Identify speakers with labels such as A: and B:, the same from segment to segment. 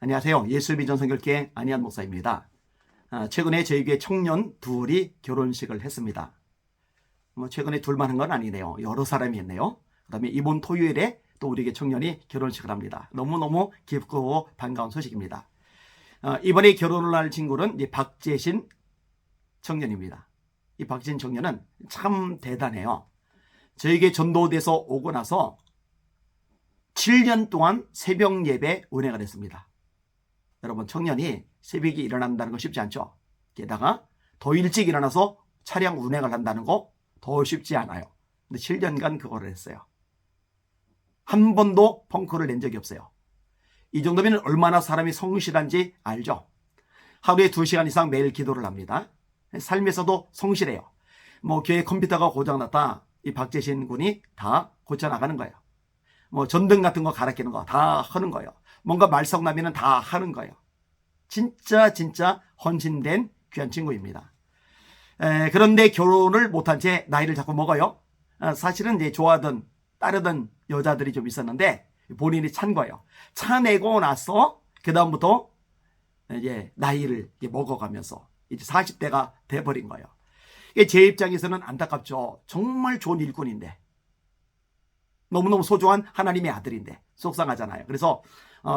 A: 안녕하세요. 예수비전 선교회 안희한 목사입니다. 최근에 저희 교회 청년 둘이 결혼식을 했습니다. 최근에 둘만 한 건 아니네요. 여러 사람이 했네요. 그 다음에 이번 토요일에 또 우리 교회 청년이 결혼식을 합니다. 너무너무 기쁘고 반가운 소식입니다. 이번에 결혼을 할 친구는 이제 박재신 청년입니다. 이 박재신 청년은 참 대단해요. 저에게 전도돼서 오고 나서 7년 동안 새벽 예배 운행을 했습니다. 여러분, 청년이 새벽에 일어난다는 거 쉽지 않죠. 게다가 더 일찍 일어나서 차량 운행을 한다는 거 더 쉽지 않아요. 근데 7년간 그거를 했어요. 한 번도 펑크를 낸 적이 없어요. 이 정도면 얼마나 사람이 성실한지 알죠. 하루에 2시간 이상 매일 기도를 합니다. 삶에서도 성실해요. 교회 컴퓨터가 고장났다, 이 박재신 군이 다 고쳐나가는 거예요. 전등 같은 거 갈아 끼는 거 다 하는 거예요. 뭔가 말썽 나면 다 하는 거예요. 진짜 헌신된 귀한 친구입니다. 그런데 결혼을 못한 채 나이를 자꾸 먹어요. 사실은 이제 좋아하던 따르던 여자들이 좀 있었는데 본인이 찬 거예요. 차내고 나서 그 다음부터 이제 나이를 먹어가면서 이제 40대가 돼버린 거예요. 제 입장에서는 안타깝죠. 정말 좋은 일꾼인데, 너무너무 소중한 하나님의 아들인데 속상하잖아요. 그래서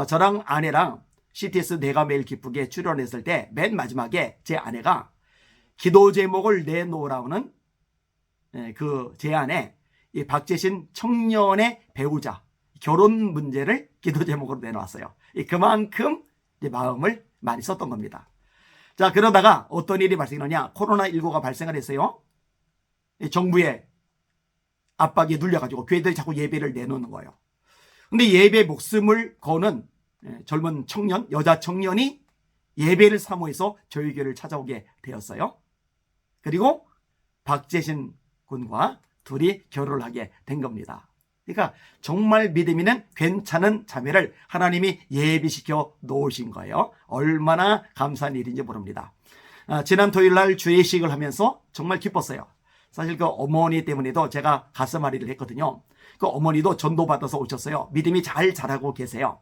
A: 저랑 아내랑 CTS 내가 매일 기쁘게 출연했을 때 맨 마지막에 제 아내가 기도 제목을 내놓으라는 그 제안에 이 박재신 청년의 배우자 결혼 문제를 기도 제목으로 내놓았어요. 그만큼 마음을 많이 썼던 겁니다. 자, 그러다가 어떤 일이 발생하냐? 코로나19가 발생을 했어요. 정부의 압박에 눌려가지고 교회들이 자꾸 예배를 내놓는 거예요. 근데 예배 목숨을 거는 젊은 청년, 여자 청년이 예배를 사모해서 저희 교회를 찾아오게 되었어요. 그리고 박재신 군과 둘이 결혼을 하게 된 겁니다. 그러니까 정말 믿음 있는 괜찮은 자매를 하나님이 예비시켜 놓으신 거예요. 얼마나 감사한 일인지 모릅니다. 지난 토요일 날 주례식을 하면서 정말 기뻤어요. 사실 그 어머니 때문에도 제가 가슴앓이를 했거든요. 그 어머니도 전도받아서 오셨어요. 믿음이 잘 자라고 계세요.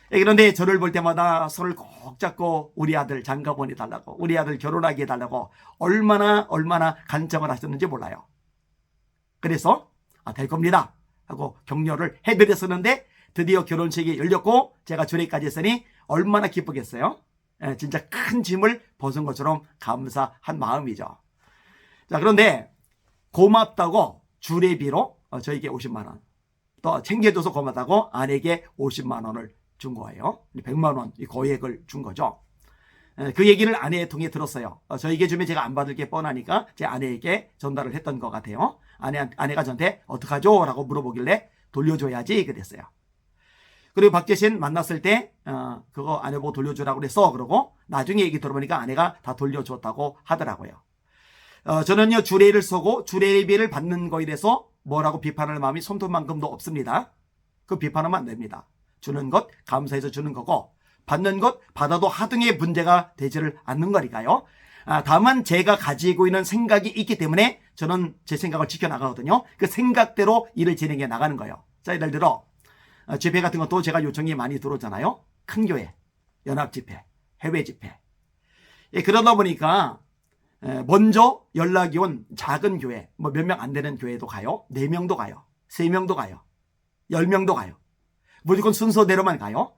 A: 그런데 저를 볼 때마다 손을 꼭 잡고 우리 아들 장가 보내달라고, 우리 아들 결혼하게 해달라고 얼마나 간청을 하셨는지 몰라요. 그래서 될 겁니다 하고 격려를 해드렸었는데 드디어 결혼식이 열렸고 제가 주례까지 했으니 얼마나 기쁘겠어요. 진짜 큰 짐을 벗은 것처럼 감사한 마음이죠. 자, 그런데 고맙다고 주례비로 저에게 50만 원, 또 챙겨줘서 고맙다고 아내에게 50만 원을 준 거예요. 100만 원 이 거액을 준 거죠. 그 얘기를 아내의 통해 들었어요. 저에게 주면 제가 안 받을 게 뻔하니까 제 아내에게 전달을 했던 것 같아요. 아내가 저한테 어떡하죠? 라고 물어보길래 돌려줘야지 그랬어요. 그리고 박재신 만났을 때 그거 아내 보고 돌려주라고 그랬어. 그러고 나중에 얘기 들어보니까 아내가 다 돌려줬다고 하더라고요. 저는요, 주례를 서고 주례비를 받는 거에 대해서 뭐라고 비판할 마음이 손톱만큼도 없습니다. 그 비판하면 안 됩니다. 주는 것 감사해서 주는 거고, 받는 것 받아도 하등의 문제가 되지를 않는 거니까요. 다만 제가 가지고 있는 생각이 있기 때문에 저는 제 생각을 지켜나가거든요. 그 생각대로 일을 진행해 나가는 거예요. 자, 예를 들어 집회 같은 것도 제가 요청이 많이 들어오잖아요. 큰 교회, 연합집회, 해외 집회. 그러다 보니까 먼저 연락이 온 작은 교회, 몇 명 안 되는 교회도 가요. 4명도 가요. 3명도 가요. 10명도 가요. 무조건 순서대로만 가요.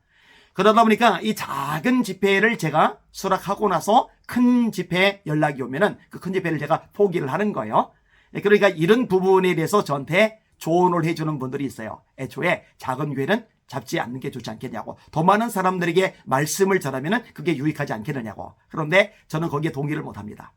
A: 그러다 보니까 이 작은 집회를 제가 수락하고 나서 큰 집회에 연락이 오면은 그 큰 집회를 제가 포기를 하는 거예요. 그러니까 이런 부분에 대해서 저한테 조언을 해주는 분들이 있어요. 애초에 작은 교회는 잡지 않는 게 좋지 않겠냐고, 더 많은 사람들에게 말씀을 전하면은 그게 유익하지 않겠느냐고. 그런데 저는 거기에 동의를 못합니다.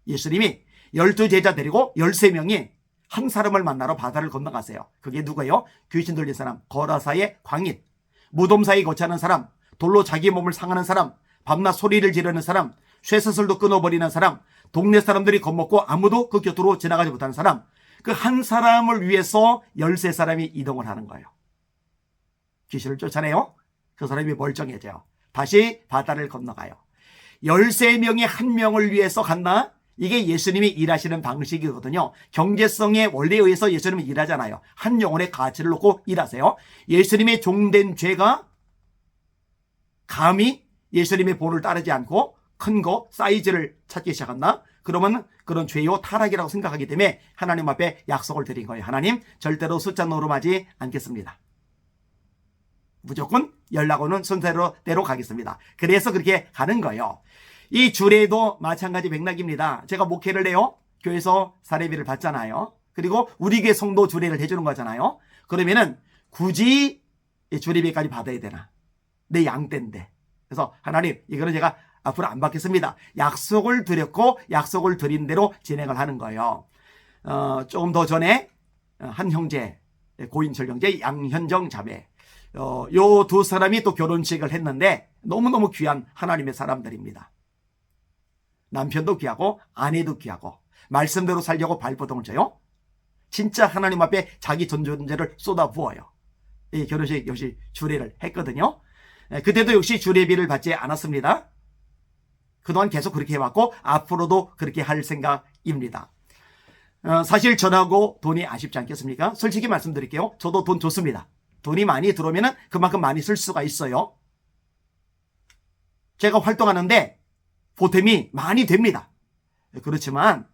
A: 예수님이 12제자 데리고 13명이 한 사람을 만나러 바다를 건너가세요. 그게 누구예요? 귀신 들린 사람, 거라사의 광인, 무덤 사이 거치하는 사람, 돌로 자기 몸을 상하는 사람, 밤낮 소리를 지르는 사람, 쇠사슬도 끊어버리는 사람, 동네 사람들이 겁먹고 아무도 그 곁으로 지나가지 못하는 사람, 그 한 사람을 위해서 13사람이 이동을 하는 거예요. 귀신을 쫓아내요. 그 사람이 멀쩡해져요. 다시 바다를 건너가요. 13명이 한 명을 위해서 간다? 이게 예수님이 일하시는 방식이거든요. 경제성의 원리에 의해서 예수님은 일하잖아요. 한 영혼의 가치를 놓고 일하세요. 예수님의 종된 죄가 감히 예수님의 본을 따르지 않고 큰 거 사이즈를 찾기 시작한다? 그러면 그런 죄요 타락이라고 생각하기 때문에 하나님 앞에 약속을 드린 거예요. 하나님 절대로 숫자 노름하지 않겠습니다. 무조건 연락 오는 순서대로 가겠습니다. 그래서 그렇게 가는 거예요. 이 주례도 마찬가지 맥락입니다. 제가 목회를 해요. 교회에서 사례비를 받잖아요. 그리고 우리 교회 성도 주례를 해주는 거잖아요. 그러면은 굳이 주례비까지 받아야 되나? 내 양떼인데. 그래서 하나님 이거는 제가 앞으로 안 받겠습니다. 약속을 드렸고 약속을 드린 대로 진행을 하는 거예요. 조금 더 전에 한 형제, 고인철 형제, 양현정 자매, 요 두 사람이 또 결혼식을 했는데 너무너무 귀한 하나님의 사람들입니다. 남편도 귀하고 아내도 귀하고 말씀대로 살려고 발버둥을 쳐요. 진짜 하나님 앞에 자기 전 존재를 쏟아부어요. 이 결혼식 역시 주례를 했거든요. 그때도 역시 주례비를 받지 않았습니다. 그동안 계속 그렇게 해왔고 앞으로도 그렇게 할 생각입니다. 사실 저하고 돈이 아쉽지 않겠습니까? 솔직히 말씀드릴게요. 저도 돈 좋습니다. 돈이 많이 들어오면 그만큼 많이 쓸 수가 있어요. 제가 활동하는데 보탬이 많이 됩니다. 그렇지만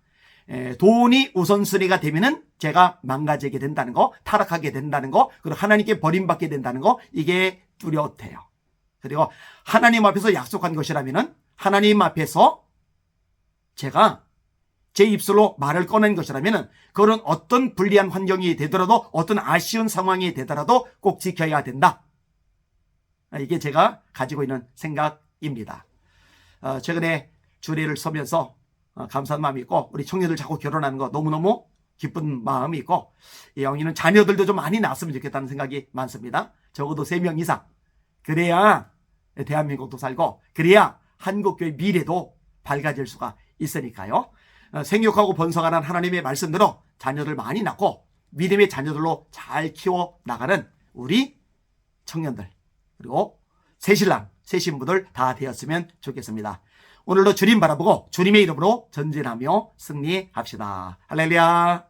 A: 돈이 우선순위가 되면은 제가 망가지게 된다는 거, 타락하게 된다는 거, 그리고 하나님께 버림받게 된다는 거, 이게 뚜렷해요. 그리고 하나님 앞에서 약속한 것이라면은 하나님 앞에서 제가 제 입술로 말을 꺼낸 것이라면 그런 어떤 불리한 환경이 되더라도 어떤 아쉬운 상황이 되더라도 꼭 지켜야 된다. 이게 제가 가지고 있는 생각입니다. 최근에 주례를 서면서 감사한 마음이 있고 우리 청년들 자꾸 결혼하는 거 너무너무 기쁜 마음이 있고 이 영희는 자녀들도 좀 많이 낳았으면 좋겠다는 생각이 많습니다. 적어도 3명 이상. 그래야 대한민국도 살고 그래야 한국교회 미래도 밝아질 수가 있으니까요. 생육하고 번성하는 하나님의 말씀대로 자녀들 많이 낳고 믿음의 자녀들로 잘 키워나가는 우리 청년들 그리고 새신랑 새신부들 다 되었으면 좋겠습니다. 오늘도 주님 바라보고 주님의 이름으로 전진하며 승리합시다. 할렐루야.